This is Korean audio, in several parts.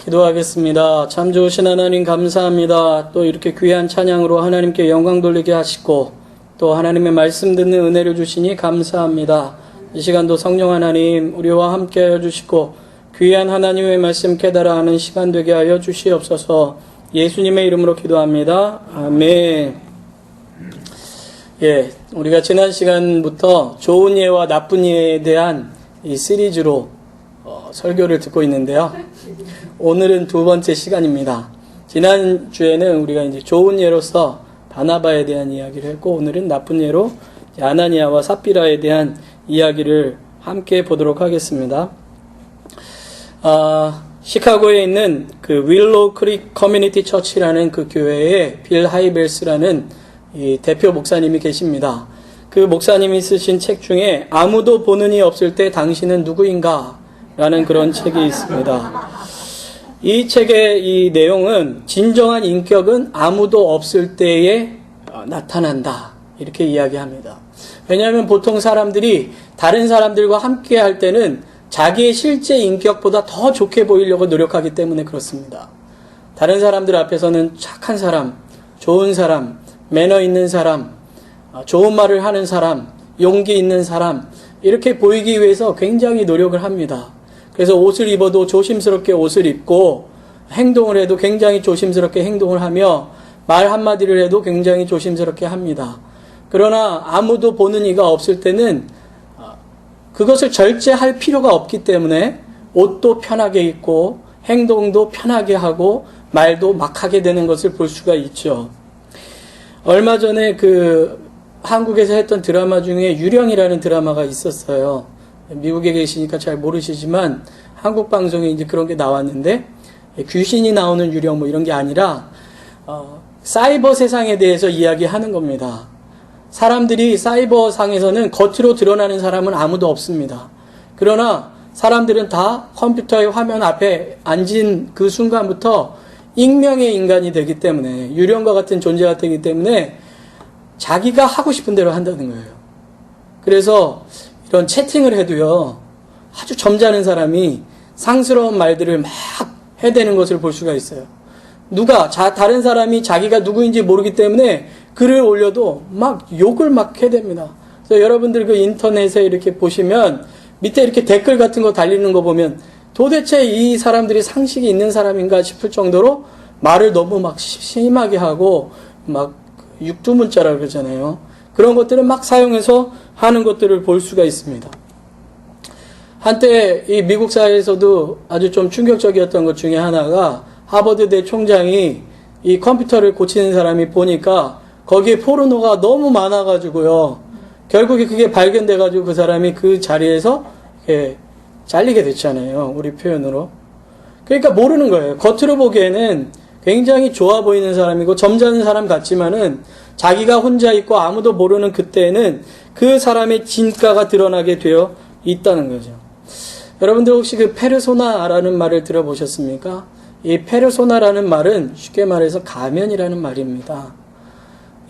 기도하겠습니다. 참 좋으신 하나님 감사합니다. 또 이렇게 귀한 찬양으로 하나님께 영광 돌리게 하시고 또 하나님의 말씀 듣는 은혜를 주시니 감사합니다. 이 시간도 성령 하나님 우리와 함께 하여 주시고 귀한 하나님의 말씀 깨달아 하는 시간 되게 하여 주시옵소서. 예수님의 이름으로 기도합니다. 아멘. 우리가 지난 시간부터 좋은 예와 나쁜 예에 대한 이 시리즈로 설교를 듣고 있는데요. 오늘은 두 번째 시간입니다. 지난 주에는 우리가 이제 좋은 예로서 바나바에 대한 이야기를 했고, 오늘은 나쁜 예로 아나니아와 삽비라에 대한 이야기를 함께 보도록 하겠습니다. 시카고에 있는 그 윌로우 크릭 커뮤니티 처치라는 그 교회에 빌 하이벨스라는 이 대표 목사님이 계십니다. 그 목사님이 쓰신 책 중에 아무도 보는 이 없을 때 당신은 누구인가? 라는 그런 책이 있습니다. 이 책의 이 내용은 진정한 인격은 아무도 없을 때에 나타난다. 이렇게 이야기합니다. 왜냐하면 보통 사람들이 다른 사람들과 함께 할 때는 자기의 실제 인격보다 더 좋게 보이려고 노력하기 때문에 그렇습니다. 다른 사람들 앞에서는 착한 사람, 좋은 사람, 매너 있는 사람, 좋은 말을 하는 사람, 용기 있는 사람, 이렇게 보이기 위해서 굉장히 노력을 합니다. 그래서 옷을 입어도 조심스럽게 옷을 입고, 행동을 해도 굉장히 조심스럽게 행동을 하며, 말 한마디를 해도 굉장히 조심스럽게 합니다. 그러나 아무도 보는 이가 없을 때는 그것을 절제할 필요가 없기 때문에 옷도 편하게 입고 행동도 편하게 하고 말도 막 하게 되는 것을 볼 수가 있죠. 얼마 전에 한국에서 했던 드라마 중에 유령이라는 드라마가 있었어요. 미국에 계시니까 잘 모르시지만 한국 방송에 이제 그런 게 나왔는데, 귀신이 나오는 유령 뭐 이런 게 아니라 사이버 세상에 대해서 이야기하는 겁니다. 사람들이 사이버 상에서는 겉으로 드러나는 사람은 아무도 없습니다. 그러나 사람들은 다 컴퓨터의 화면 앞에 앉은 그 순간부터 익명의 인간이 되기 때문에, 유령과 같은 존재가 되기 때문에 자기가 하고 싶은 대로 한다는 거예요. 그래서 이런 채팅을 해도요, 아주 점잖은 사람이 상스러운 말들을 막 해대는 것을 볼 수가 있어요. 다른 사람이 자기가 누구인지 모르기 때문에 글을 올려도 막 욕을 막 해댑니다. 그래서 여러분들 그 인터넷에 이렇게 보시면 밑에 이렇게 댓글 같은 거 달리는 거 보면 도대체 이 사람들이 상식이 있는 사람인가 싶을 정도로 말을 너무 막 심하게 하고 막 육두문자라고 그러잖아요. 그런 것들을 막 사용해서 하는 것들을 볼 수가 있습니다. 한때 이 미국 사회에서도 아주 좀 충격적이었던 것 중에 하나가, 하버드대 총장이 이 컴퓨터를 고치는 사람이 보니까 거기에 포르노가 너무 많아가지고요, 결국에 그게 발견돼가지고 그 사람이 그 자리에서 잘리게 됐잖아요. 우리 표현으로. 그러니까 모르는 거예요. 겉으로 보기에는 굉장히 좋아 보이는 사람이고 점잖은 사람 같지만은 자기가 혼자 있고 아무도 모르는 그때에는 그 사람의 진가가 드러나게 되어 있다는 거죠. 여러분들 혹시 그 페르소나라는 말을 들어보셨습니까? 이 페르소나라는 말은 쉽게 말해서 가면이라는 말입니다.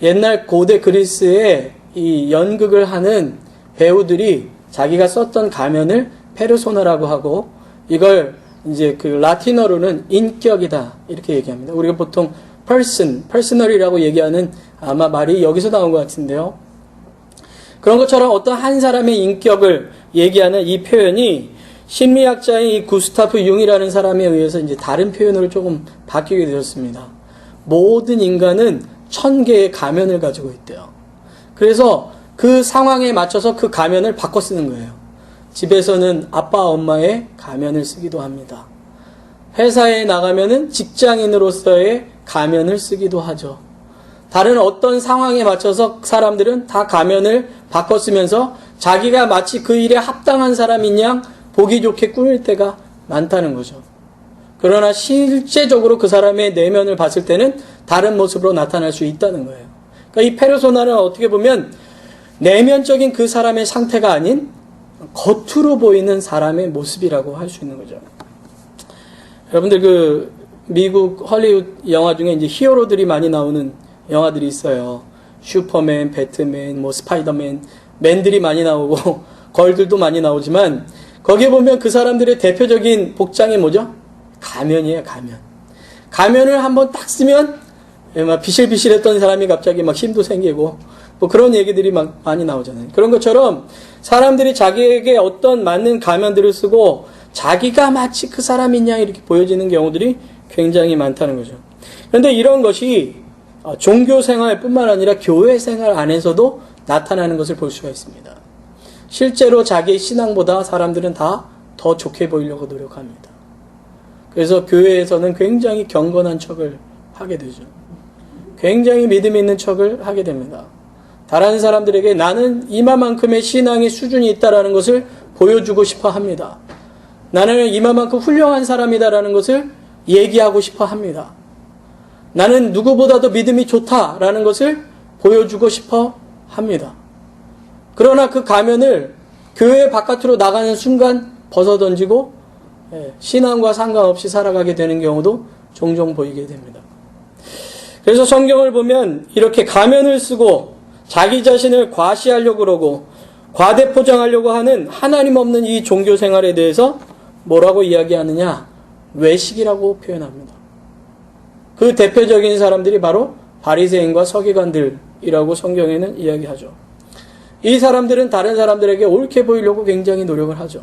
옛날 고대 그리스의 이 연극을 하는 배우들이 자기가 썼던 가면을 페르소나라고 하고, 이걸 이제 그 라틴어로는 인격이다 이렇게 얘기합니다. 우리가 보통 personal이라고 얘기하는 아마 말이 여기서 나온 것 같은데요. 그런 것처럼 어떤 한 사람의 인격을 얘기하는 이 표현이 심리학자인 이 구스타프 융이라는 사람에 의해서 이제 다른 표현으로 조금 바뀌게 되었습니다. 모든 인간은 1000개의 가면을 가지고 있대요. 그래서 그 상황에 맞춰서 그 가면을 바꿔 쓰는 거예요. 집에서는 아빠, 엄마의 가면을 쓰기도 합니다. 회사에 나가면은 직장인으로서의 가면을 쓰기도 하죠. 다른 어떤 상황에 맞춰서 사람들은 다 가면을 바꿔 쓰면서 자기가 마치 그 일에 합당한 사람인 양 보기 좋게 꾸밀 때가 많다는 거죠. 그러나 실제적으로 그 사람의 내면을 봤을 때는 다른 모습으로 나타날 수 있다는 거예요. 그러니까 이 페르소나는 어떻게 보면 내면적인 그 사람의 상태가 아닌 겉으로 보이는 사람의 모습이라고 할 수 있는 거죠. 여러분들 그 미국 헐리우드 영화 중에 이제 히어로들이 많이 나오는 영화들이 있어요. 슈퍼맨, 배트맨, 뭐 스파이더맨, 맨들이 많이 나오고 걸들도 많이 나오지만 거기에 보면 그 사람들의 대표적인 복장이 뭐죠? 가면이에요, 가면. 가면을 한번 딱 쓰면 막 비실비실했던 사람이 갑자기 막 힘도 생기고 뭐 그런 얘기들이 막 많이 나오잖아요. 그런 것처럼 사람들이 자기에게 어떤 맞는 가면들을 쓰고 자기가 마치 그 사람인 양 이렇게 보여지는 경우들이 굉장히 많다는 거죠. 그런데 이런 것이 종교 생활뿐만 아니라 교회 생활 안에서도 나타나는 것을 볼 수가 있습니다. 실제로 자기의 신앙보다 사람들은 다 더 좋게 보이려고 노력합니다. 그래서 교회에서는 굉장히 경건한 척을 하게 되죠. 굉장히 믿음 있는 척을 하게 됩니다. 다른 사람들에게 나는 이마만큼의 신앙의 수준이 있다는 것을 보여주고 싶어 합니다. 나는 이마만큼 훌륭한 사람이다라는 것을 얘기하고 싶어 합니다. 나는 누구보다도 믿음이 좋다라는 것을 보여주고 싶어 합니다. 그러나 그 가면을 교회 바깥으로 나가는 순간 벗어던지고 신앙과 상관없이 살아가게 되는 경우도 종종 보이게 됩니다. 그래서 성경을 보면 이렇게 가면을 쓰고 자기 자신을 과시하려고 그러고 과대포장하려고 하는 하나님 없는 이 종교 생활에 대해서 뭐라고 이야기하느냐? 외식이라고 표현합니다. 그 대표적인 사람들이 바로 바리새인과 서기관들이라고 성경에는 이야기하죠. 이 사람들은 다른 사람들에게 옳게 보이려고 굉장히 노력을 하죠.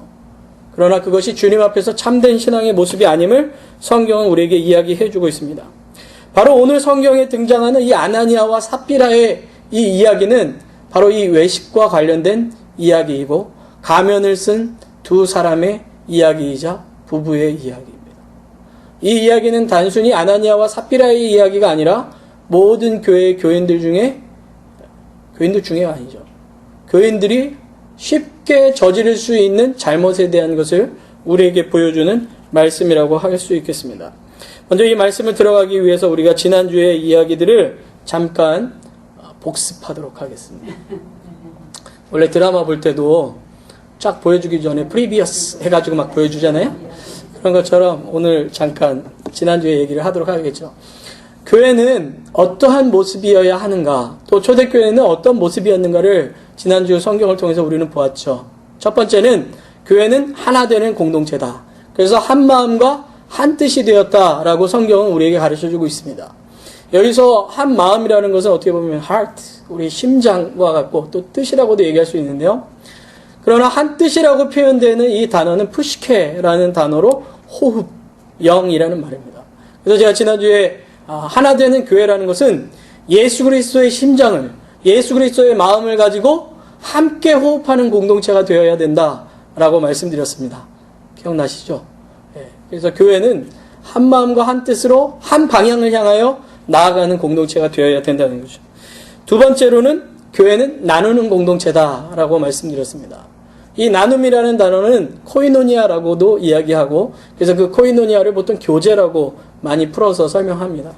그러나 그것이 주님 앞에서 참된 신앙의 모습이 아님을 성경은 우리에게 이야기해주고 있습니다. 바로 오늘 성경에 등장하는 이 아나니아와 삽비라의 이 이야기는 바로 이 외식과 관련된 이야기이고 가면을 쓴 두 사람의 이야기이자 부부의 이야기입니다. 이 이야기는 단순히 아나니아와 삽비라의 이야기가 아니라 모든 교회의 교인들 중에가 아니죠. 교인들이 쉽게 저지를 수 있는 잘못에 대한 것을 우리에게 보여주는 말씀이라고 할 수 있겠습니다. 먼저 이 말씀을 들어가기 위해서 우리가 지난주의 이야기들을 잠깐 복습하도록 하겠습니다. 원래 드라마 볼 때도 쫙 보여주기 전에 프리비어스 해가지고 막 보여주잖아요. 그런 것처럼 오늘 잠깐 지난주에 얘기를 하도록 하겠죠. 교회는 어떠한 모습이어야 하는가, 또 초대교회는 어떤 모습이었는가를 지난주 성경을 통해서 우리는 보았죠. 첫 번째는 교회는 하나 되는 공동체다. 그래서 한 마음과 한 뜻이 되었다라고 성경은 우리에게 가르쳐주고 있습니다. 여기서 한 마음이라는 것은 어떻게 보면 heart, 우리 심장과 같고 또 뜻이라고도 얘기할 수 있는데요. 그러나 한 뜻이라고 표현되는 이 단어는 푸시케라는 단어로 호흡, 영이라는 말입니다. 그래서 제가 지난주에 하나 되는 교회라는 것은 예수 그리스도의 심장을, 예수 그리스도의 마음을 가지고 함께 호흡하는 공동체가 되어야 된다라고 말씀드렸습니다. 기억나시죠? 그래서 교회는 한 마음과 한 뜻으로 한 방향을 향하여 나아가는 공동체가 되어야 된다는 거죠. 두 번째로는 교회는 나누는 공동체다라고 말씀드렸습니다. 이 나눔이라는 단어는 코이노니아라고도 이야기하고, 그래서 그 코이노니아를 보통 교제라고 많이 풀어서 설명합니다.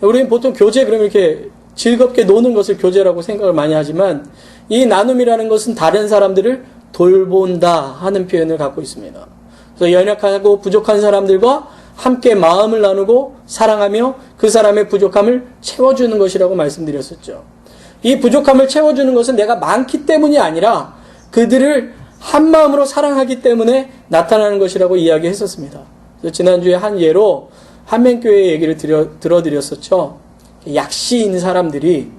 우리는 보통 교제 그러면 이렇게 즐겁게 노는 것을 교제라고 생각을 많이 하지만 이 나눔이라는 것은 다른 사람들을 돌본다 하는 표현을 갖고 있습니다. 그래서 연약하고 부족한 사람들과 함께 마음을 나누고 사랑하며 그 사람의 부족함을 채워주는 것이라고 말씀드렸었죠. 이 부족함을 채워주는 것은 내가 많기 때문이 아니라 그들을 한 마음으로 사랑하기 때문에 나타나는 것이라고 이야기했었습니다. 그래서 지난주에 한 예로 한명교회 얘기를 들어드렸었죠. 약시인 사람들이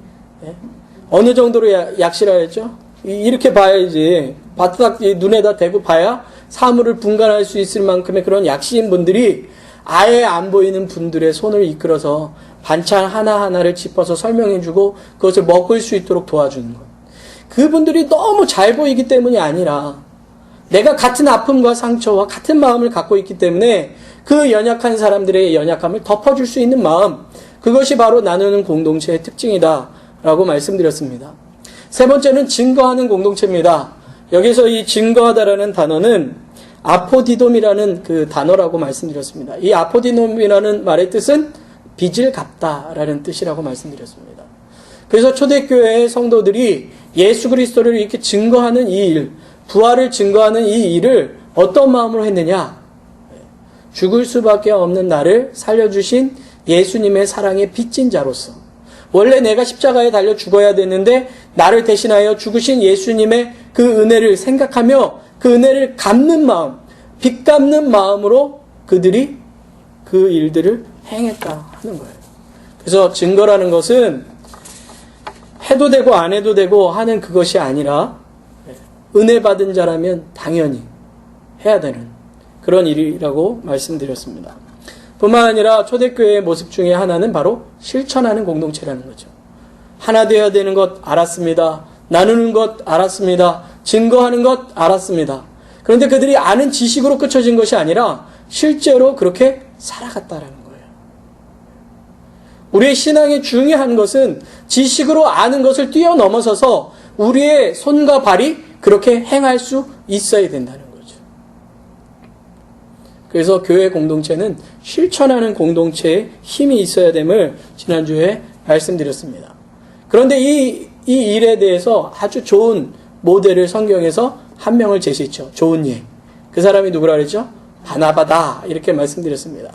어느 정도로 약시라 했죠? 이렇게 봐야지, 바닥 눈에다 대고 봐야 사물을 분간할 수 있을 만큼의 그런 약시인 분들이 아예 안 보이는 분들의 손을 이끌어서 반찬 하나하나를 짚어서 설명해주고 그것을 먹을 수 있도록 도와주는 것. 그분들이 너무 잘 보이기 때문이 아니라 내가 같은 아픔과 상처와 같은 마음을 갖고 있기 때문에 그 연약한 사람들의 연약함을 덮어줄 수 있는 마음, 그것이 바로 나누는 공동체의 특징이다 라고 말씀드렸습니다. 세 번째는 증거하는 공동체입니다. 여기서 이 증거하다라는 단어는 아포디돔이라는 그 단어라고 말씀드렸습니다. 이 아포디돔이라는 말의 뜻은 빚을 갚다라는 뜻이라고 말씀드렸습니다. 그래서 초대교회의 성도들이 예수 그리스도를 이렇게 증거하는 이 일, 부활을 증거하는 이 일을 어떤 마음으로 했느냐? 죽을 수밖에 없는 나를 살려주신 예수님의 사랑의 빚진 자로서, 원래 내가 십자가에 달려 죽어야 됐는데 나를 대신하여 죽으신 예수님의 그 은혜를 생각하며 그 은혜를 갚는 마음, 빚 갚는 마음으로 그들이 그 일들을 행했다 하는 거예요. 그래서 증거라는 것은 해도 되고 안 해도 되고 하는 그것이 아니라 은혜 받은 자라면 당연히 해야 되는 그런 일이라고 말씀드렸습니다. 뿐만 아니라 초대교회의 모습 중에 하나는 바로 실천하는 공동체라는 거죠. 하나 되어야 되는 것 알았습니다. 나누는 것 알았습니다. 증거하는 것 알았습니다. 그런데 그들이 아는 지식으로 그쳐진 것이 아니라 실제로 그렇게 살아갔다라는 거예요. 우리의 신앙의 중요한 것은 지식으로 아는 것을 뛰어넘어서서 우리의 손과 발이 그렇게 행할 수 있어야 된다는 거죠. 그래서 교회 공동체는 실천하는 공동체에 힘이 있어야 됨을 지난주에 말씀드렸습니다. 그런데 이 일에 대해서 아주 좋은 모델을 성경에서 한 명을 제시했죠. 좋은 예. 그 사람이 누구라 그랬죠? 바나바다. 이렇게 말씀드렸습니다.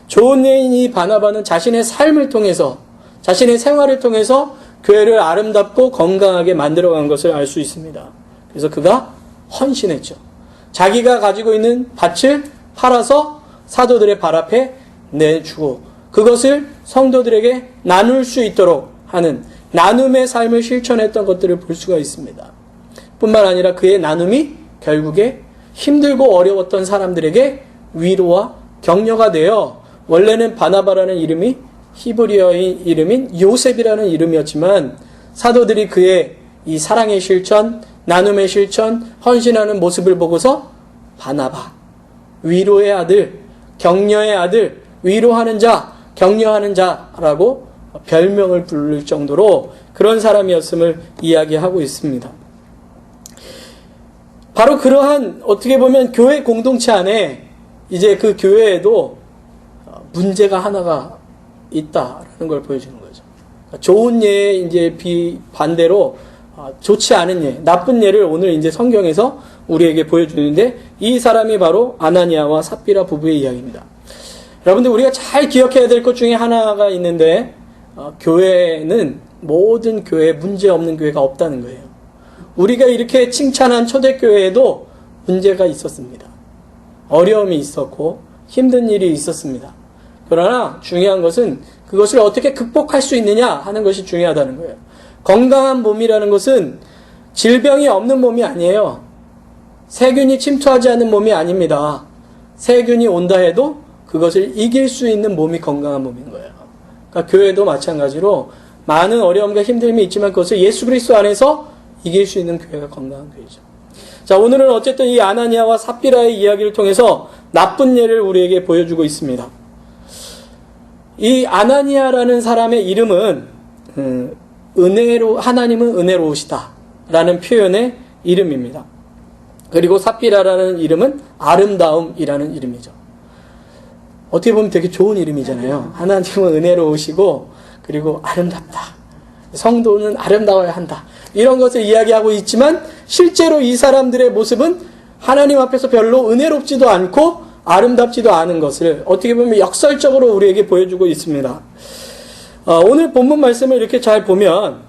좋은 예인 이 바나바는 자신의 삶을 통해서, 자신의 생활을 통해서 교회를 아름답고 건강하게 만들어간 것을 알 수 있습니다. 그래서 그가 헌신했죠. 자기가 가지고 있는 밭을 팔아서 사도들의 발 앞에 내주고 그것을 성도들에게 나눌 수 있도록 하는 나눔의 삶을 실천했던 것들을 볼 수가 있습니다. 뿐만 아니라 그의 나눔이 결국에 힘들고 어려웠던 사람들에게 위로와 격려가 되어 원래는 바나바라는 이름이 히브리어인 이름인 요셉이라는 이름이었지만 사도들이 그의 이 사랑의 실천, 나눔의 실천, 헌신하는 모습을 보고서 바나바, 위로의 아들, 격려의 아들, 위로하는 자, 격려하는 자라고 별명을 부를 정도로 그런 사람이었음을 이야기하고 있습니다. 바로 그러한 어떻게 보면 교회 공동체 안에 이제 그 교회에도 문제가 하나가 있다라는 걸 보여주는 거죠. 좋은 예에 이제 반대로 좋지 않은 예, 나쁜 예를 오늘 이제 성경에서 우리에게 보여주는데 이 사람이 바로 아나니아와 삽비라 부부의 이야기입니다. 여러분들 우리가 잘 기억해야 될 것 중에 하나가 있는데 교회는 모든 교회에 문제 없는 교회가 없다는 거예요. 우리가 이렇게 칭찬한 초대교회에도 문제가 있었습니다. 어려움이 있었고 힘든 일이 있었습니다. 그러나 중요한 것은 그것을 어떻게 극복할 수 있느냐 하는 것이 중요하다는 거예요. 건강한 몸이라는 것은 질병이 없는 몸이 아니에요. 세균이 침투하지 않는 몸이 아닙니다. 세균이 온다 해도 그것을 이길 수 있는 몸이 건강한 몸인 거예요. 그러니까 교회도 마찬가지로 많은 어려움과 힘듦이 있지만 그것을 예수 그리스도 안에서 이길 수 있는 교회가 건강한 교회죠. 자, 오늘은 어쨌든 이 아나니아와 삽비라의 이야기를 통해서 나쁜 예를 우리에게 보여주고 있습니다. 이 아나니아라는 사람의 이름은 하나님은 은혜로우시다 라는 표현의 이름입니다. 그리고 삽비라라는 이름은 아름다움이라는 이름이죠. 어떻게 보면 되게 좋은 이름이잖아요. 하나님은 은혜로우시고 그리고 아름답다. 성도는 아름다워야 한다. 이런 것을 이야기하고 있지만 실제로 이 사람들의 모습은 하나님 앞에서 별로 은혜롭지도 않고 아름답지도 않은 것을 어떻게 보면 역설적으로 우리에게 보여주고 있습니다. 오늘 본문 말씀을 이렇게 잘 보면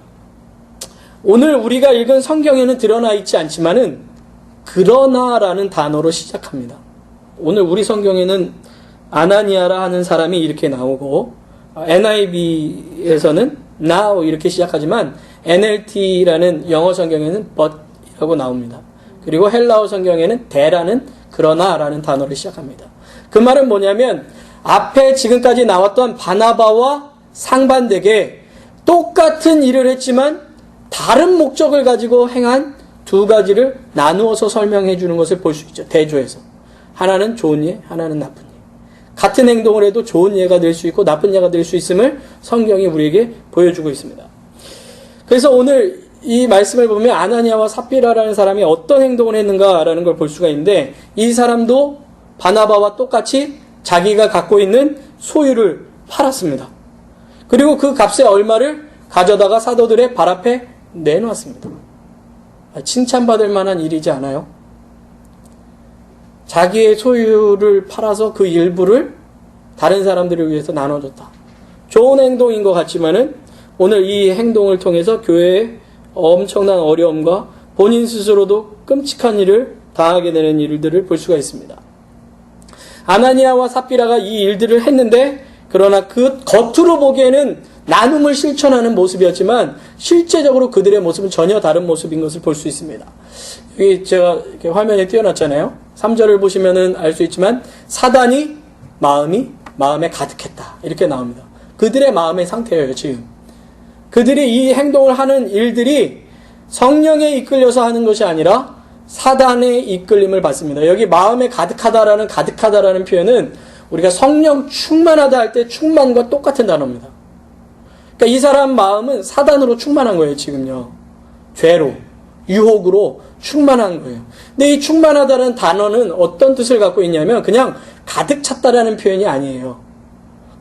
오늘 우리가 읽은 성경에는 드러나 있지 않지만은 그러나라는 단어로 시작합니다. 오늘 우리 성경에는 아나니아라 하는 사람이 이렇게 나오고 NIV에서는 now 이렇게 시작하지만 NLT라는 영어 성경에는 but이라고 나옵니다. 그리고 헬라어 성경에는 대라는 그러나라는 단어를 시작합니다. 그 말은 뭐냐면 앞에 지금까지 나왔던 바나바와 상반되게 똑같은 일을 했지만 다른 목적을 가지고 행한 두 가지를 나누어서 설명해 주는 것을 볼 수 있죠. 대조해서. 하나는 좋은 예, 하나는 나쁜 예. 같은 행동을 해도 좋은 예가 될 수 있고 나쁜 예가 될 수 있음을 성경이 우리에게 보여주고 있습니다. 그래서 오늘 이 말씀을 보면 아나니아와 삽비라라는 사람이 어떤 행동을 했는가라는 걸 볼 수가 있는데 이 사람도 바나바와 똑같이 자기가 갖고 있는 소유를 팔았습니다. 그리고 그 값의 얼마를 가져다가 사도들의 발 앞에 내놓았습니다. 칭찬받을 만한 일이지 않아요? 자기의 소유를 팔아서 그 일부를 다른 사람들을 위해서 나눠줬다. 좋은 행동인 것 같지만은 오늘 이 행동을 통해서 교회에 엄청난 어려움과 본인 스스로도 끔찍한 일을 당하게 되는 일들을 볼 수가 있습니다. 아나니아와 삽비라가 이 일들을 했는데 그러나 그 겉으로 보기에는 나눔을 실천하는 모습이었지만 실제적으로 그들의 모습은 전혀 다른 모습인 것을 볼 수 있습니다. 여기 제가 이렇게 화면에 띄워놨잖아요. 3절을 보시면은 알 수 있지만 사단이 마음에 가득했다. 이렇게 나옵니다. 그들의 마음의 상태예요, 지금. 그들이 이 행동을 하는 일들이 성령에 이끌려서 하는 것이 아니라 사단의 이끌림을 받습니다. 여기 마음에 가득하다라는 표현은 우리가 성령 충만하다 할 때 충만과 똑같은 단어입니다. 그러니까 이 사람 마음은 사단으로 충만한 거예요, 지금요. 죄로, 유혹으로 충만한 거예요. 근데 이 충만하다는 단어는 어떤 뜻을 갖고 있냐면 그냥 가득 찼다라는 표현이 아니에요.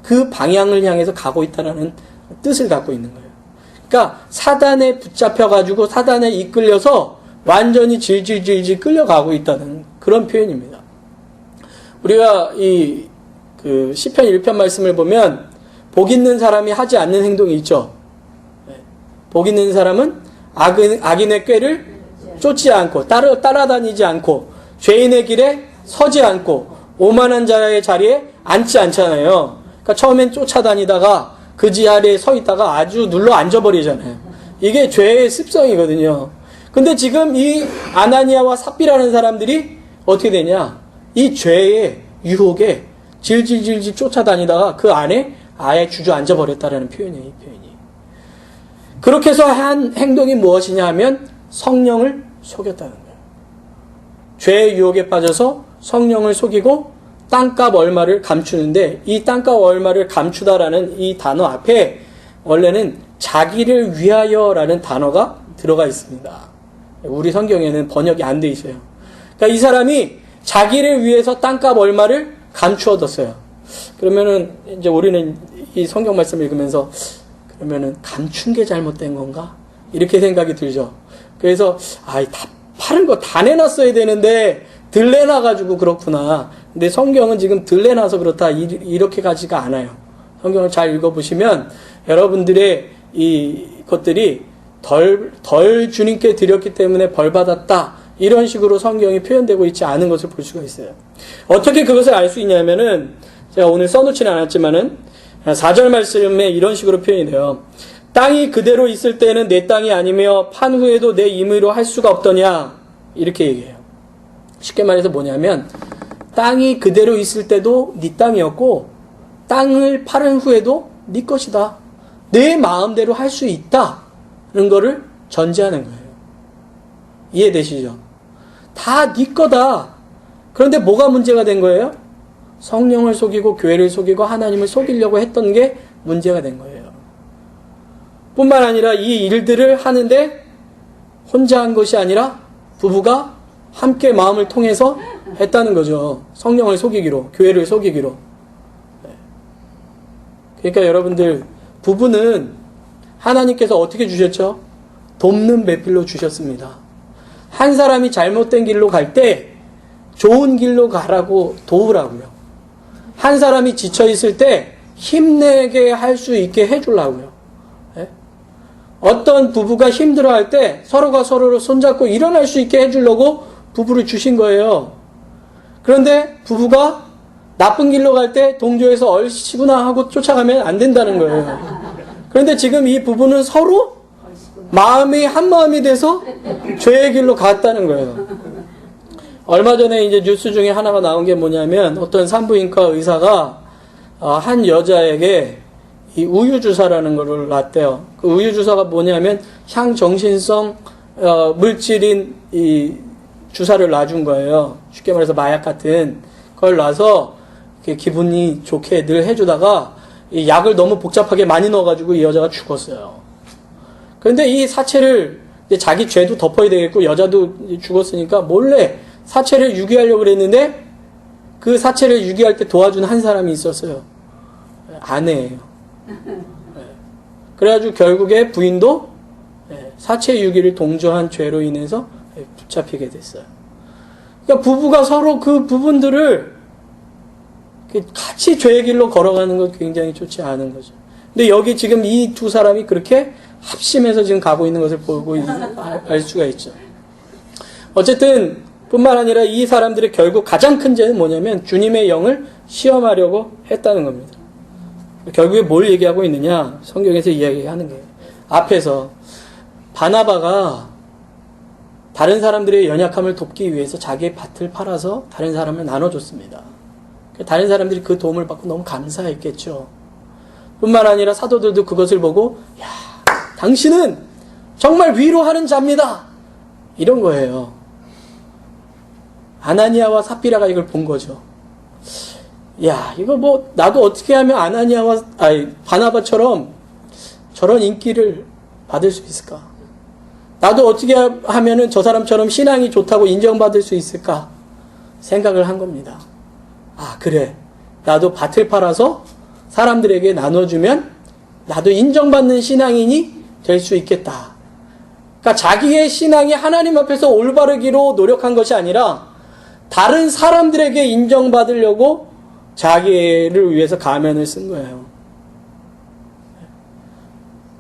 그 방향을 향해서 가고 있다라는 뜻을 갖고 있는 거예요. 그러니까 사단에 붙잡혀가지고 사단에 이끌려서 완전히 질질 끌려가고 있다는 그런 표현입니다. 우리가 그 시편 1편 말씀을 보면 복 있는 사람이 하지 않는 행동이 있죠. 복 있는 사람은 악인의 꾀를 쫓지 않고 따라다니지 않고 죄인의 길에 서지 않고 오만한 자의 자리에 앉지 않잖아요. 그러니까 처음엔 쫓아다니다가 그 자리에 서 있다가 아주 눌러 앉아버리잖아요. 이게 죄의 습성이거든요. 근데 지금 이 아나니아와 삽비라는 사람들이 어떻게 되냐? 이 죄의 유혹에 질질 쫓아다니다가 그 안에 아예 주저앉아 버렸다라는 표현이에요, 이 표현이. 그렇게 해서 한 행동이 무엇이냐 하면 성령을 속였다는 거예요. 죄의 유혹에 빠져서 성령을 속이고 땅값 얼마를 감추는데 이 땅값 얼마를 감추다라는 이 단어 앞에 원래는 자기를 위하여라는 단어가 들어가 있습니다. 우리 성경에는 번역이 안 돼 있어요. 그러니까 이 사람이 자기를 위해서 땅값 얼마를 감추어뒀어요. 그러면은 이제 우리는 이 성경 말씀을 읽으면서 그러면은 감춘 게 잘못된 건가? 이렇게 생각이 들죠. 그래서 다 파는 거 다 내놨어야 되는데 덜 내놔가지고 그렇구나. 근데 성경은 지금 덜 내놔서 그렇다 이렇게 가지가 않아요. 성경을 잘 읽어보시면 여러분들의 이 것들이 덜 주님께 드렸기 때문에 벌 받았다. 이런 식으로 성경이 표현되고 있지 않은 것을 볼 수가 있어요. 어떻게 그것을 알 수 있냐면은 제가 오늘 써놓지는 않았지만은 4절 말씀에 이런 식으로 표현이 돼요. 땅이 그대로 있을 때는 내 땅이 아니며 판 후에도 내 임의로 할 수가 없더냐 이렇게 얘기해요. 쉽게 말해서 뭐냐면 땅이 그대로 있을 때도 네 땅이었고 땅을 팔은 후에도 네 것이다. 내 마음대로 할 수 있다는 거를 전제하는 거예요. 이해되시죠? 다 네 거다. 그런데 뭐가 문제가 된 거예요? 성령을 속이고 교회를 속이고 하나님을 속이려고 했던 게 문제가 된 거예요. 뿐만 아니라 이 일들을 하는데 혼자 한 것이 아니라 부부가 함께 마음을 통해서 했다는 거죠. 성령을 속이기로, 교회를 속이기로. 그러니까 여러분들, 부부는 하나님께서 어떻게 주셨죠? 돕는 배필로 주셨습니다. 한 사람이 잘못된 길로 갈 때 좋은 길로 가라고 도우라고요. 한 사람이 지쳐있을 때 힘내게 할 수 있게 해주려고요. 어떤 부부가 힘들어할 때 서로가 서로를 손잡고 일어날 수 있게 해주려고 부부를 주신 거예요. 그런데 부부가 나쁜 길로 갈 때 동조해서 얼씨구나 하고 쫓아가면 안 된다는 거예요. 그런데 지금 이 부부는 서로 마음이 한 마음이 돼서 죄의 길로 갔다는 거예요. 얼마 전에 이제 뉴스 중에 하나가 나온 게 뭐냐면 어떤 산부인과 의사가 한 여자에게 이 우유 주사라는 거를 놨대요. 그 우유 주사가 뭐냐면 향정신성 물질인 이 주사를 놔준 거예요. 쉽게 말해서 마약 같은 걸 놔서 기분이 좋게 늘 해주다가 이 약을 너무 복잡하게 많이 넣어가지고 이 여자가 죽었어요. 그런데 이 사체를 이제 자기 죄도 덮어야 되겠고 여자도 죽었으니까 몰래 사체를 유기하려고 그랬는데 그 사체를 유기할 때 도와준 한 사람이 있었어요. 아내예요. 그래가지고 결국에 부인도 사체 유기를 동조한 죄로 인해서 붙잡히게 됐어요. 그러니까 부부가 서로 그 부분들을 같이 죄의 길로 걸어가는 것 굉장히 좋지 않은 거죠. 근데 여기 지금 이 두 사람이 그렇게 합심해서 지금 가고 있는 것을 보고 알 수가 있죠. 어쨌든 뿐만 아니라 이 사람들의 결국 가장 큰 죄는 뭐냐면 주님의 영을 시험하려고 했다는 겁니다. 결국에 뭘 얘기하고 있느냐? 성경에서 이야기하는 게 앞에서 바나바가 다른 사람들의 연약함을 돕기 위해서 자기의 밭을 팔아서 다른 사람을 나눠줬습니다. 다른 사람들이 그 도움을 받고 너무 감사했겠죠. 뿐만 아니라 사도들도 그것을 보고 야, 당신은 정말 위로하는 자입니다. 이런 거예요. 아나니아와 삽비라가 이걸 본 거죠. 야, 이거 뭐 나도 어떻게 하면 바나바처럼 저런 인기를 받을 수 있을까? 나도 어떻게 하면은 저 사람처럼 신앙이 좋다고 인정받을 수 있을까? 생각을 한 겁니다. 아, 그래. 나도 밭을 팔아서 사람들에게 나눠주면 나도 인정받는 신앙인이 될 수 있겠다. 그러니까 자기의 신앙이 하나님 앞에서 올바르기로 노력한 것이 아니라 다른 사람들에게 인정받으려고 자기를 위해서 가면을 쓴 거예요.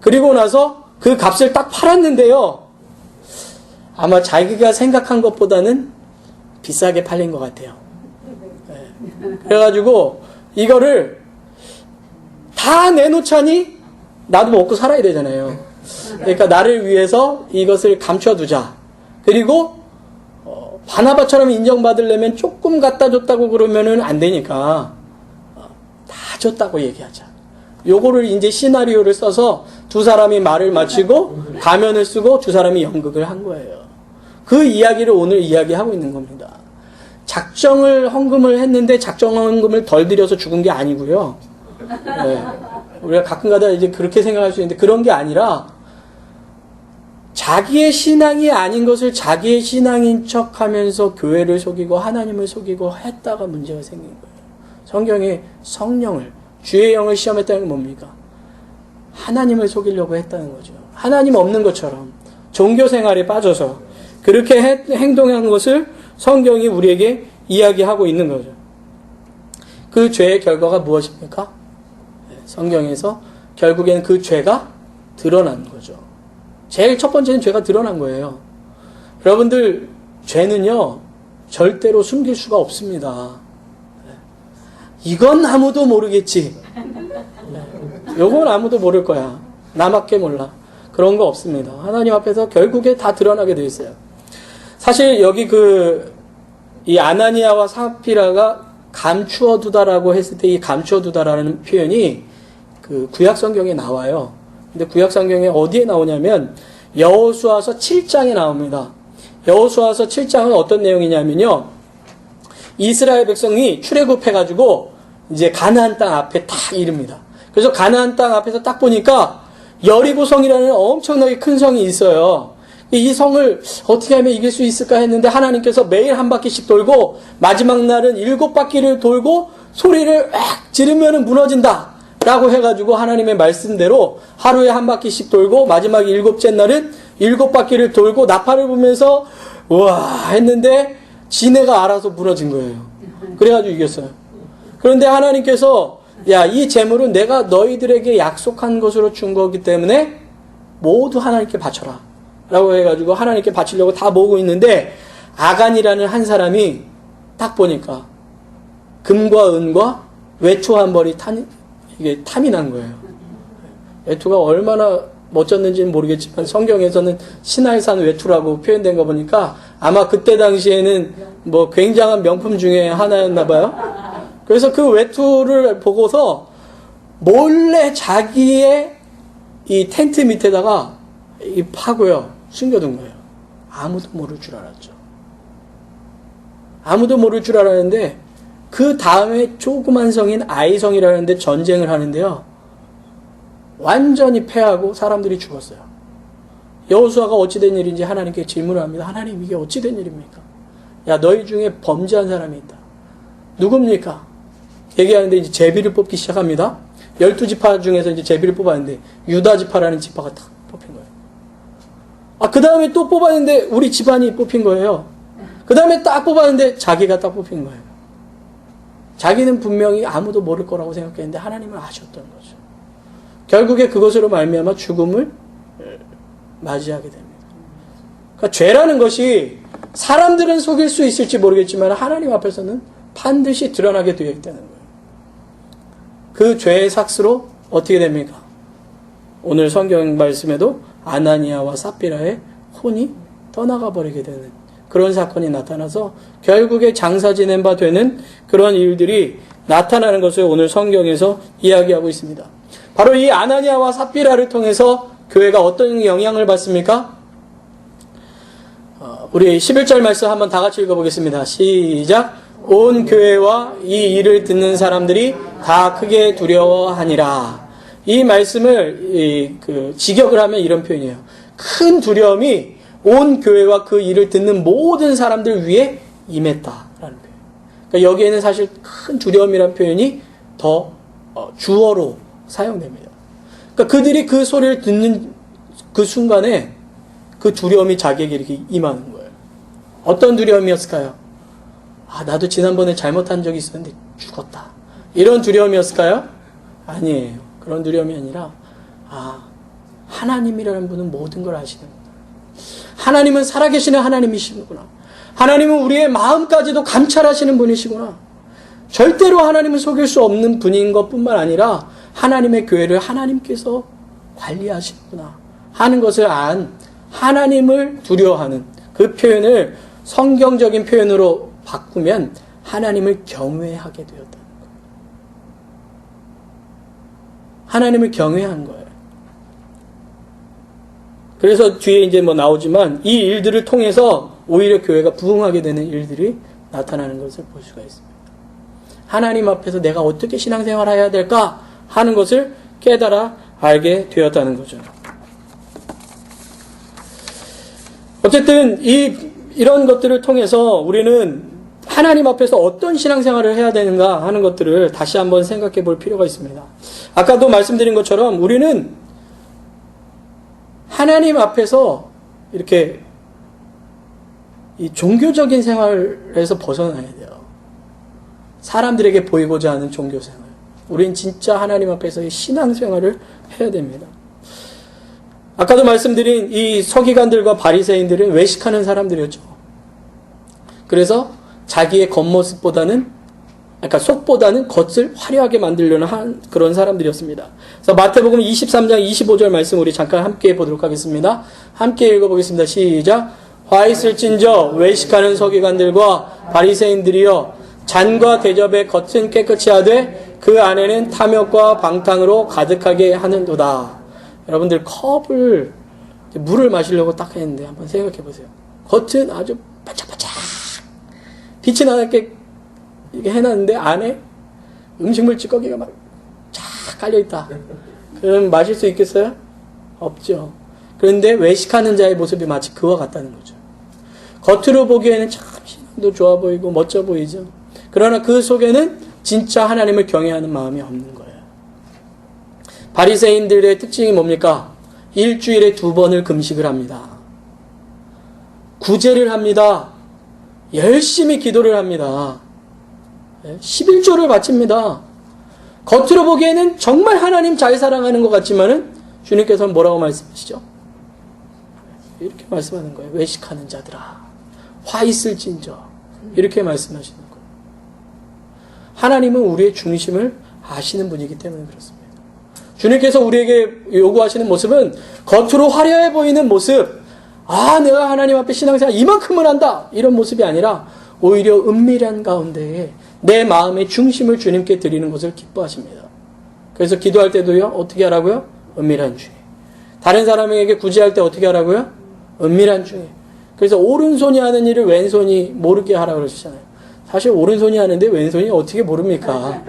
그리고 나서 그 값을 딱 팔았는데요. 아마 자기가 생각한 것보다는 비싸게 팔린 것 같아요. 그래가지고 이거를 다 내놓자니 나도 먹고 살아야 되잖아요. 그러니까 나를 위해서 이것을 감춰두자. 그리고 바나바처럼 인정받으려면 조금 갖다 줬다고 그러면은 안 되니까 다 줬다고 얘기하자. 요거를 이제 시나리오를 써서 두 사람이 말을 마치고 가면을 쓰고 두 사람이 연극을 한 거예요. 그 이야기를 오늘 이야기하고 있는 겁니다. 작정을 헌금을 했는데 작정 헌금을 덜 들여서 죽은 게 아니고요. 네. 우리가 가끔가다 이제 그렇게 생각할 수 있는데 그런 게 아니라 자기의 신앙이 아닌 것을 자기의 신앙인 척하면서 교회를 속이고 하나님을 속이고 했다가 문제가 생긴 거예요. 성경에 성령을 주의 영을 시험했다는 건 뭡니까? 하나님을 속이려고 했다는 거죠. 하나님 없는 것처럼 종교 생활에 빠져서 그렇게 행동한 것을 성경이 우리에게 이야기하고 있는 거죠. 그 죄의 결과가 무엇입니까? 성경에서 결국엔 그 죄가 드러난 거죠. 제일 첫 번째는 죄가 드러난 거예요. 여러분들, 죄는요, 절대로 숨길 수가 없습니다. 이건 아무도 모르겠지. 요건 아무도 모를 거야. 나밖에 몰라. 그런 거 없습니다. 하나님 앞에서 결국에 다 드러나게 돼 있어요. 사실 여기 이 아나니아와 삽비라가 감추어 두다라고 했을 때 이 감추어 두다라는 표현이 그 구약 성경에 나와요. 근데 구약 성경에 어디에 나오냐면 여호수아서 7장에 나옵니다. 여호수아서 7장은 어떤 내용이냐면요. 이스라엘 백성이 출애굽해가지고 이제 가나안 땅 앞에 딱 이릅니다. 그래서 가나안 땅 앞에서 딱 보니까 여리고성이라는 엄청나게 큰 성이 있어요. 이 성을 어떻게 하면 이길 수 있을까 했는데 하나님께서 매일 한 바퀴씩 돌고 마지막 날은 7바퀴를 돌고 소리를 악 지르면 무너진다 라고 해가지고 하나님의 말씀대로 하루에 한 바퀴씩 돌고 마지막 7째 날은 7바퀴를 돌고 나팔을 불면서 우와 했는데 지네가 알아서 무너진 거예요. 그래가지고 이겼어요. 그런데 하나님께서 야, 이 재물은 내가 너희들에게 약속한 것으로 준 거기 때문에 모두 하나님께 바쳐라 라고 해가지고 하나님께 바치려고 다 모으고 있는데 아간이라는 한 사람이 딱 보니까 금과 은과 외투 한 벌이 이게 탐이 난 거예요. 외투가 얼마나 멋졌는지는 모르겠지만 성경에서는 신할산 외투라고 표현된 거 보니까 아마 그때 당시에는 뭐 굉장한 명품 중에 하나였나 봐요. 그래서 그 외투를 보고서 몰래 자기의 이 텐트 밑에다가 파고요. 숨겨둔 거예요. 아무도 모를 줄 알았죠. 아무도 모를 줄 알았는데 그 다음에 조그만 성인 아이성이라는 데 전쟁을 하는데요. 완전히 패하고 사람들이 죽었어요. 여호수아가 어찌된 일인지 하나님께 질문을 합니다. 하나님 이게 어찌된 일입니까? 야 너희 중에 범죄한 사람이 있다. 누굽니까? 얘기하는데 이제 제비를 뽑기 시작합니다. 12지파 중에서 이제 제비를 뽑았는데 유다 지파라는 지파가 딱 뽑힌 거예요. 그 다음에 또 뽑았는데 우리 집안이 뽑힌 거예요. 그 다음에 딱 뽑았는데 자기가 딱 뽑힌 거예요. 자기는 분명히 아무도 모를 거라고 생각했는데 하나님은 아셨던 거죠. 결국에 그것으로 말미암아 죽음을 맞이하게 됩니다. 그러니까 죄라는 것이 사람들은 속일 수 있을지 모르겠지만 하나님 앞에서는 반드시 드러나게 되어 있다는 거예요. 그 죄의 삭스로 어떻게 됩니까? 오늘 성경 말씀에도 아나니아와 삽비라의 혼이 떠나가 버리게 되는 그런 사건이 나타나서 결국에 장사 지낸 바 되는 그런 일들이 나타나는 것을 오늘 성경에서 이야기하고 있습니다. 바로 이 아나니아와 삽비라를 통해서 교회가 어떤 영향을 받습니까? 우리 11절 말씀 한번 다 같이 읽어보겠습니다. 시작. 온 교회와 이 일을 듣는 사람들이 다 크게 두려워하니라. 이 말씀을 직역을 하면 이런 표현이에요. 큰 두려움이 온 교회와 그 일을 듣는 모든 사람들 위에 임했다라는 표현. 그러니까 여기에는 사실 큰 두려움이라는 표현이 더 주어로 사용됩니다. 그러니까 그들이 그 소리를 듣는 그 순간에 그 두려움이 자기에게 이렇게 임하는 거예요. 어떤 두려움이었을까요? 나도 지난번에 잘못한 적이 있었는데 죽었다. 이런 두려움이었을까요? 아니에요. 그런 두려움이 아니라 하나님이라는 분은 모든 걸 아시는구나. 하나님은 살아계시는 하나님이시구나. 하나님은 우리의 마음까지도 감찰하시는 분이시구나. 절대로 하나님을 속일 수 없는 분인 것뿐만 아니라 하나님의 교회를 하나님께서 관리하시는구나 하는 것을 안 하나님을 두려워하는 그 표현을 성경적인 표현으로 바꾸면 하나님을 경외하게 되었다는 거예요. 하나님을 경외한 거예요. 그래서 뒤에 이제 나오지만 이 일들을 통해서 오히려 교회가 부흥하게 되는 일들이 나타나는 것을 볼 수가 있습니다. 하나님 앞에서 내가 어떻게 신앙생활을 해야 될까 하는 것을 깨달아 알게 되었다는 거죠. 어쨌든 이런 것들을 통해서 우리는 하나님 앞에서 어떤 신앙생활을 해야 되는가 하는 것들을 다시 한번 생각해 볼 필요가 있습니다. 아까도 말씀드린 것처럼 우리는 하나님 앞에서 이렇게 이 종교적인 생활에서 벗어나야 돼요. 사람들에게 보이고자 하는 종교생활. 우린 진짜 하나님 앞에서의 신앙생활을 해야 됩니다. 아까도 말씀드린 이 서기관들과 바리새인들은 외식하는 사람들이었죠. 그래서 자기의 겉모습보다는 속보다는 겉을 화려하게 만들려는 그런 사람들이었습니다. 그래서 마태복음 23장 25절 말씀 우리 잠깐 함께 보도록 하겠습니다. 함께 읽어보겠습니다. 시작. 화 있을진저 외식하는 서기관들과 바리새인들이여 잔과 대접의 겉은 깨끗이 하되 그 안에는 탐욕과 방탕으로 가득하게 하는도다. 여러분들 컵을 물을 마시려고 딱 했는데 한번 생각해 보세요. 겉은 아주 반짝반짝 빛이 나게 이렇게 해놨는데 안에 음식물 찌꺼기가 막 쫙 깔려있다. 그럼 마실 수 있겠어요? 없죠. 그런데 외식하는 자의 모습이 마치 그와 같다는 거죠. 겉으로 보기에는 참 신앙도 좋아 보이고 멋져 보이죠. 그러나 그 속에는 진짜 하나님을 경외하는 마음이 없는 거예요. 바리새인들의 특징이 뭡니까? 일주일에 2번을 금식을 합니다. 구제를 합니다. 열심히 기도를 합니다. 11조를 바칩니다. 겉으로 보기에는 정말 하나님 잘 사랑하는 것 같지만은 주님께서는 뭐라고 말씀하시죠? 이렇게 말씀하는 거예요. 외식하는 자들아, 화 있을진저, 이렇게 말씀하시는 거예요. 하나님은 우리의 중심을 아시는 분이기 때문에 그렇습니다. 주님께서 우리에게 요구하시는 모습은 겉으로 화려해 보이는 모습, 내가 하나님 앞에 신앙생활 이만큼을 한다, 이런 모습이 아니라 오히려 은밀한 가운데에 내 마음의 중심을 주님께 드리는 것을 기뻐하십니다. 그래서 기도할 때도요, 어떻게 하라고요? 은밀한 중에. 다른 사람에게 구제할 때 어떻게 하라고요? 은밀한 중에. 그래서 오른손이 하는 일을 왼손이 모르게 하라고 그러시잖아요. 사실 오른손이 하는데 왼손이 어떻게 모릅니까?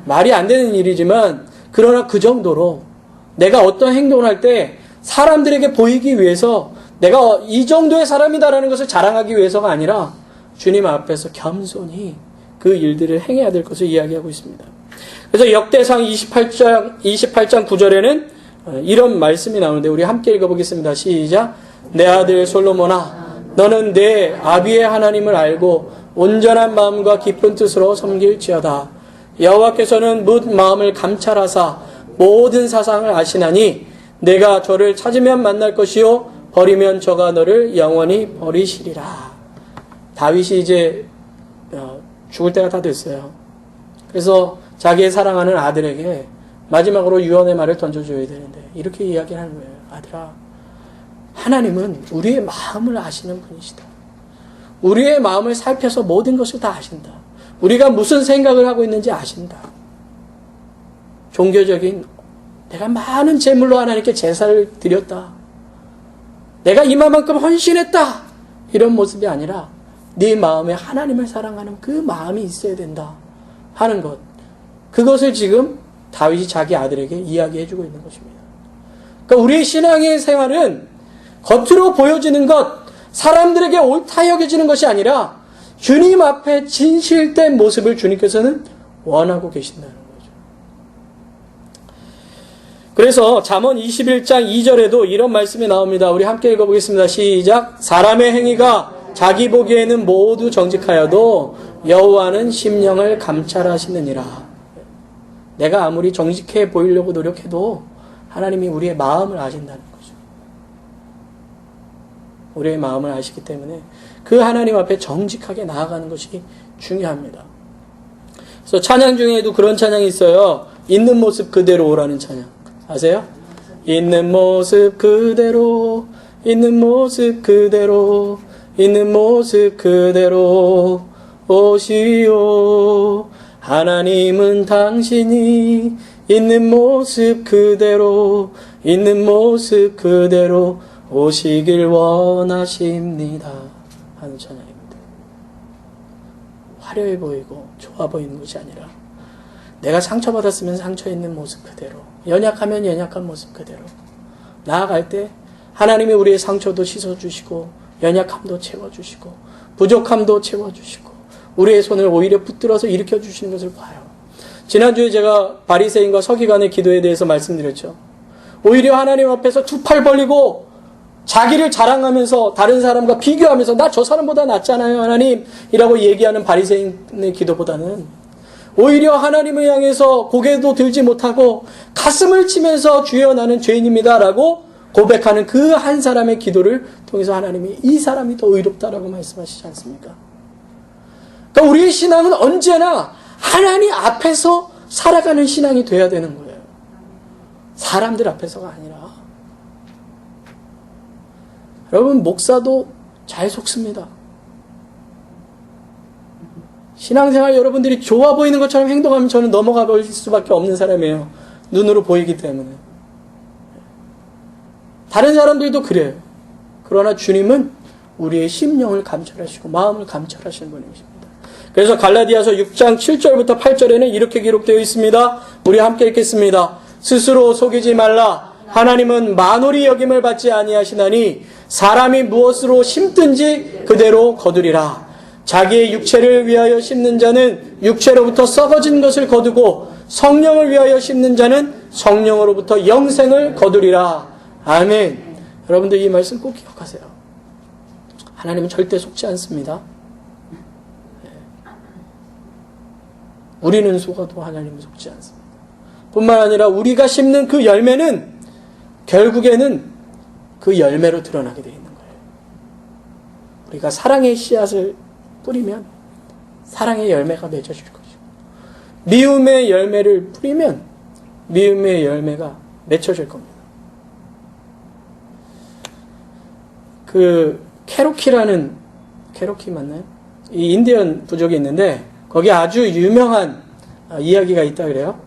말이 안 되는 일이지만 그러나 그 정도로 내가 어떤 행동을 할 때 사람들에게 보이기 위해서 내가 이 정도의 사람이다라는 것을 자랑하기 위해서가 아니라 주님 앞에서 겸손히 그 일들을 행해야 될 것을 이야기하고 있습니다. 그래서 역대상 28장 9절에는 이런 말씀이 나오는데 우리 함께 읽어보겠습니다. 시작. 내 아들 솔로몬아, 너는 내 아비의 하나님을 알고 온전한 마음과 깊은 뜻으로 섬길지어다. 여호와께서는 뭇 마음을 감찰하사 모든 사상을 아시나니 내가 저를 찾으면 만날 것이요 버리면 저가 너를 영원히 버리시리라. 다윗이 이제 죽을 때가 다 됐어요. 그래서 자기의 사랑하는 아들에게 마지막으로 유언의 말을 던져줘야 되는데 이렇게 이야기하는 거예요. 아들아, 하나님은 우리의 마음을 아시는 분이시다. 우리의 마음을 살펴서 모든 것을 다 아신다. 우리가 무슨 생각을 하고 있는지 아신다. 종교적인 내가 많은 제물로 하나님께 제사를 드렸다. 내가 이만큼 헌신했다. 이런 모습이 아니라 네 마음에 하나님을 사랑하는 그 마음이 있어야 된다 하는 것. 그것을 지금 다윗이 자기 아들에게 이야기해주고 있는 것입니다. 그러니까 우리의 신앙의 생활은 겉으로 보여지는 것, 사람들에게 옳다 여겨지는 것이 아니라 주님 앞에 진실된 모습을 주님께서는 원하고 계신다는 거죠. 그래서 잠언 21장 2절에도 이런 말씀이 나옵니다. 우리 함께 읽어보겠습니다. 시작. 사람의 행위가 자기 보기에는 모두 정직하여도 여호와는 심령을 감찰하시느니라. 내가 아무리 정직해 보이려고 노력해도 하나님이 우리의 마음을 아신다는 거죠. 우리의 마음을 아시기 때문에 그 하나님 앞에 정직하게 나아가는 것이 중요합니다. 그래서 찬양 중에도 그런 찬양이 있어요. 있는 모습 그대로 오라는 찬양. 아세요? 있는 모습 그대로, 있는 모습 그대로, 있는 모습 그대로 오시오. 하나님은 당신이 있는 모습 그대로, 있는 모습 그대로 오시길 원하십니다 하는 찬양입니다. 화려해 보이고 좋아 보이는 것이 아니라 내가 상처받았으면 상처 있는 모습 그대로, 연약하면 연약한 모습 그대로 나아갈 때 하나님이 우리의 상처도 씻어주시고 연약함도 채워주시고 부족함도 채워주시고 우리의 손을 오히려 붙들어서 일으켜주시는 것을 봐요. 지난주에 제가 바리새인과 서기관의 기도에 대해서 말씀드렸죠. 오히려 하나님 앞에서 두 팔 벌리고 자기를 자랑하면서 다른 사람과 비교하면서 나 저 사람보다 낫잖아요 하나님 이라고 얘기하는 바리새인의 기도보다는 오히려 하나님을 향해서 고개도 들지 못하고 가슴을 치면서 주여 나는 죄인입니다 라고 고백하는 그 한 사람의 기도를 통해서 하나님이 이 사람이 더 의롭다라고 말씀하시지 않습니까? 그러니까 우리의 신앙은 언제나 하나님 앞에서 살아가는 신앙이 돼야 되는 거예요. 사람들 앞에서가 아니라. 여러분, 목사도 잘 속습니다. 신앙생활 여러분들이 좋아 보이는 것처럼 행동하면 저는 넘어가 버릴 수밖에 없는 사람이에요. 눈으로 보이기 때문에. 다른 사람들도 그래요. 그러나 주님은 우리의 심령을 감찰하시고 마음을 감찰하시는 분이십니다. 그래서 갈라디아서 6장 7절부터 8절에는 이렇게 기록되어 있습니다. 우리 함께 읽겠습니다. 스스로 속이지 말라. 하나님은 만홀히 여김을 받지 아니하시나니 사람이 무엇으로 심든지 그대로 거두리라. 자기의 육체를 위하여 심는 자는 육체로부터 썩어진 것을 거두고 성령을 위하여 심는 자는 성령으로부터 영생을 거두리라. 아멘. 여러분들 이 말씀 꼭 기억하세요. 하나님은 절대 속지 않습니다. 우리는 속아도 하나님은 속지 않습니다. 뿐만 아니라 우리가 심는 그 열매는 결국에는 그 열매로 드러나게 되어 있는 거예요. 우리가 사랑의 씨앗을 뿌리면 사랑의 열매가 맺어질 것이고 미움의 열매를 뿌리면 미움의 열매가 맺혀질 겁니다. 그 캐로키 맞나요? 이 인디언 부족이 있는데 거기 아주 유명한 이야기가 있다 그래요.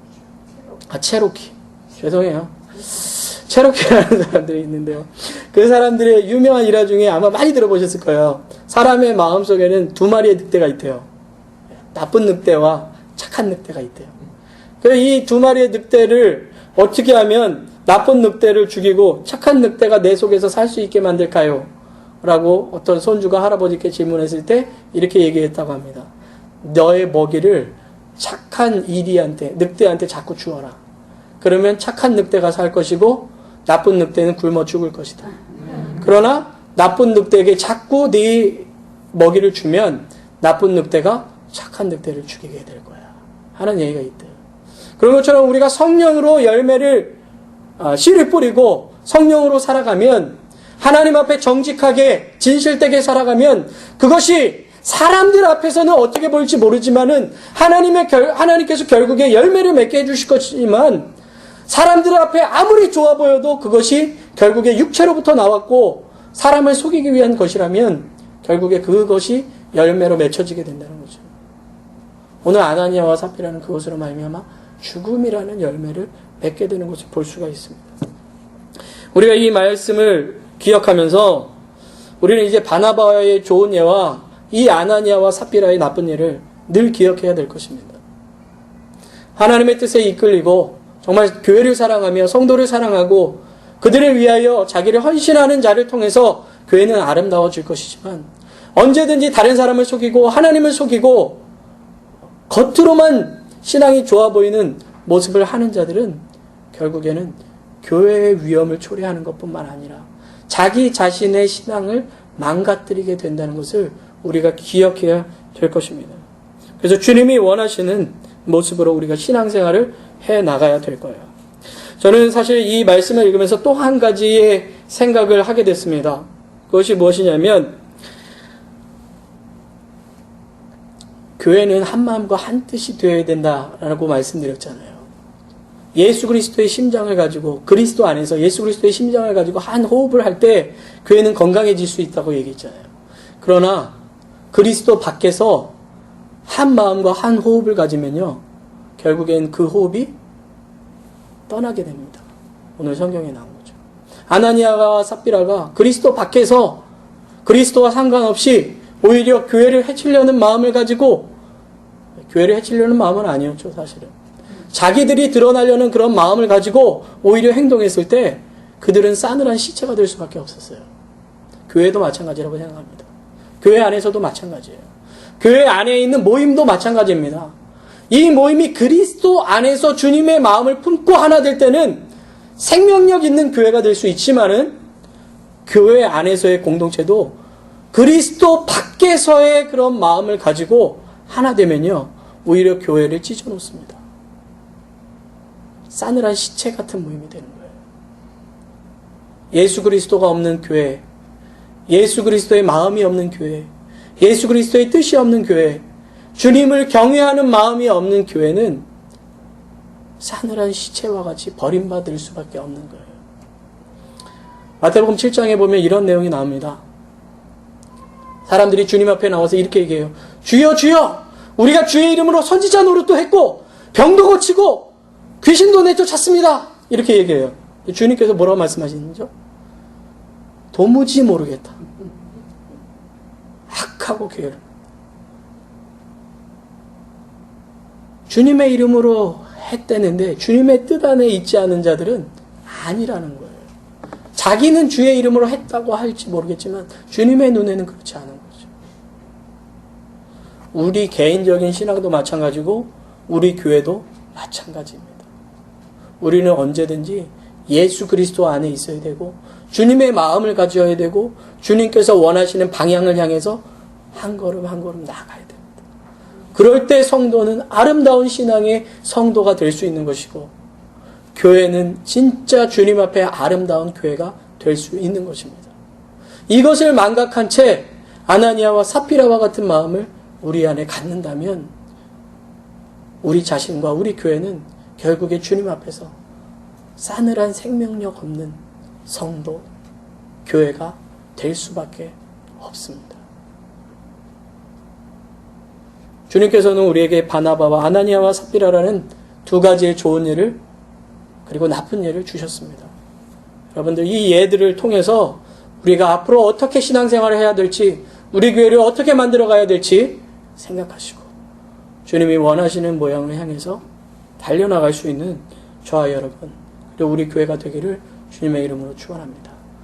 체로키. 죄송해요. 체로키라는 사람들이 있는데요. 그 사람들의 유명한 일화 중에 아마 많이 들어보셨을 거예요. 사람의 마음속에는 두 마리의 늑대가 있대요. 나쁜 늑대와 착한 늑대가 있대요. 그래서 이 두 마리의 늑대를 어떻게 하면 나쁜 늑대를 죽이고 착한 늑대가 내 속에서 살 수 있게 만들까요? 라고 어떤 손주가 할아버지께 질문했을 때 이렇게 얘기했다고 합니다. 너의 먹이를 착한 이리한테, 늑대한테 자꾸 주어라. 그러면 착한 늑대가 살 것이고 나쁜 늑대는 굶어 죽을 것이다. 그러나 나쁜 늑대에게 자꾸 네 먹이를 주면 나쁜 늑대가 착한 늑대를 죽이게 될 거야 하는 얘기가 있대요. 그런 것처럼 우리가 성령으로 씨를 뿌리고 성령으로 살아가면 하나님 앞에 정직하게 진실되게 살아가면 그것이 사람들 앞에서는 어떻게 보일지 모르지만은 하나님께서 결국에 열매를 맺게 해주실 것이지만 사람들 앞에 아무리 좋아 보여도 그것이 결국에 육체로부터 나왔고 사람을 속이기 위한 것이라면 결국에 그것이 열매로 맺혀지게 된다는 거죠. 오늘 아나니아와 삽비라는 그것으로 말미암아 죽음이라는 열매를 맺게 되는 것을 볼 수가 있습니다. 우리가 이 말씀을 기억하면서 우리는 이제 바나바의 좋은 예와 이 아나니아와 삽비라의 나쁜 예를 늘 기억해야 될 것입니다. 하나님의 뜻에 이끌리고 정말 교회를 사랑하며 성도를 사랑하고 그들을 위하여 자기를 헌신하는 자를 통해서 교회는 아름다워질 것이지만 언제든지 다른 사람을 속이고 하나님을 속이고 겉으로만 신앙이 좋아 보이는 모습을 하는 자들은 결국에는 교회의 위험을 초래하는 것뿐만 아니라 자기 자신의 신앙을 망가뜨리게 된다는 것을 우리가 기억해야 될 것입니다. 그래서 주님이 원하시는 모습으로 우리가 신앙생활을 해 나가야 될 거예요. 저는 사실 이 말씀을 읽으면서 또 한 가지의 생각을 하게 됐습니다. 그것이 무엇이냐면 교회는 한 마음과 한 뜻이 되어야 된다라고 말씀드렸잖아요. 예수 그리스도의 심장을 가지고 그리스도 안에서 예수 그리스도의 심장을 가지고 한 호흡을 할 때 교회는 건강해질 수 있다고 얘기했잖아요. 그러나 그리스도 밖에서 한 마음과 한 호흡을 가지면요 결국엔 그 호흡이 떠나게 됩니다. 오늘 성경에 나온 거죠. 아나니아와 삽비라가 그리스도 밖에서 그리스도와 상관없이 오히려 교회를 해치려는 마음을 가지고 교회를 해치려는 마음은 아니었죠 사실은. 자기들이 드러나려는 그런 마음을 가지고 오히려 행동했을 때 그들은 싸늘한 시체가 될 수밖에 없었어요. 교회도 마찬가지라고 생각합니다. 교회 안에서도 마찬가지예요. 교회 안에 있는 모임도 마찬가지입니다. 이 모임이 그리스도 안에서 주님의 마음을 품고 하나 될 때는 생명력 있는 교회가 될 수 있지만은 교회 안에서의 공동체도 그리스도 밖에서의 그런 마음을 가지고 하나 되면요 오히려 교회를 찢어놓습니다. 싸늘한 시체 같은 모임이 되는 거예요. 예수 그리스도가 없는 교회, 예수 그리스도의 마음이 없는 교회, 예수 그리스도의 뜻이 없는 교회, 주님을 경외하는 마음이 없는 교회는 싸늘한 시체와 같이 버림받을 수밖에 없는 거예요. 마태복음 7장에 보면 이런 내용이 나옵니다. 사람들이 주님 앞에 나와서 이렇게 얘기해요. 주여 주여 우리가 주의 이름으로 선지자 노릇도 했고 병도 고치고 귀신도 내쫓았습니다. 이렇게 얘기해요. 주님께서 뭐라고 말씀하시는지요? 도무지 모르겠다. 악하고 게으름. 주님의 이름으로 했다는데 주님의 뜻 안에 있지 않은 자들은 아니라는 거예요. 자기는 주의 이름으로 했다고 할지 모르겠지만 주님의 눈에는 그렇지 않은 거죠. 우리 개인적인 신앙도 마찬가지고 우리 교회도 마찬가지입니다. 우리는 언제든지 예수 그리스도 안에 있어야 되고 주님의 마음을 가져야 되고 주님께서 원하시는 방향을 향해서 한 걸음 한 걸음 나아가야 됩니다. 그럴 때 성도는 아름다운 신앙의 성도가 될 수 있는 것이고 교회는 진짜 주님 앞에 아름다운 교회가 될 수 있는 것입니다. 이것을 망각한 채 아나니아와 삽비라와 같은 마음을 우리 안에 갖는다면 우리 자신과 우리 교회는 결국에 주님 앞에서 싸늘한 생명력 없는 성도, 교회가 될 수밖에 없습니다. 주님께서는 우리에게 바나바와 아나니아와 삽비라라는 두 가지의 좋은 예를 그리고 나쁜 예를 주셨습니다. 여러분들 이 예들을 통해서 우리가 앞으로 어떻게 신앙생활을 해야 될지 우리 교회를 어떻게 만들어가야 될지 생각하시고 주님이 원하시는 모양을 향해서 달려나갈 수 있는 저와 여러분 그리고 우리 교회가 되기를 주님의 이름으로 축원합니다.